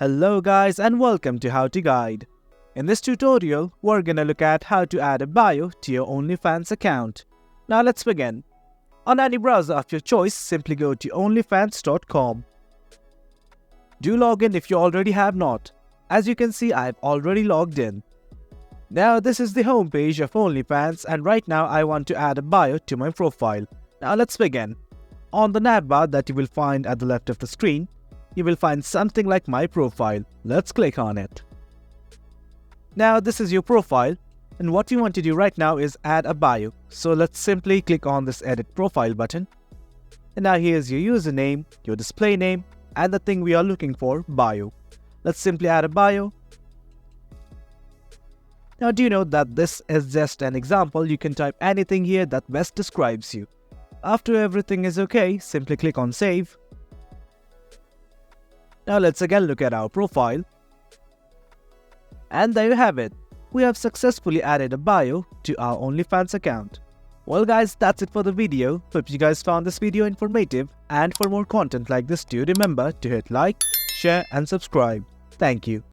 Hello guys and welcome to How to Guide. In this tutorial, we're gonna look at how to add a bio to your Onlyfans account. Now let's begin. On any browser of your choice, simply go to onlyfans.com. Do log in if you already have not. As you can see, I've already logged in. Now this is the homepage of Onlyfans and right now I want to add a bio to my profile. Now let's begin. On the navbar that you will find at the left of the screen, you will find something like my profile. Let's click on it. Now this is your profile and what you want to do right now is add a bio. So let's simply click on this edit profile button. And now here's your username, your display name and the thing we are looking for, bio. Let's simply add a bio. Now do you know that this is just an example? You can type anything here that best describes you. After everything is okay, simply click on save. Now let's again look at our profile. And there you have it. We have successfully added a bio to our Onlyfans account. Well guys, that's it for the video. Hope you guys found this video informative, and for more content like this, do remember to hit like, share and subscribe. Thank you.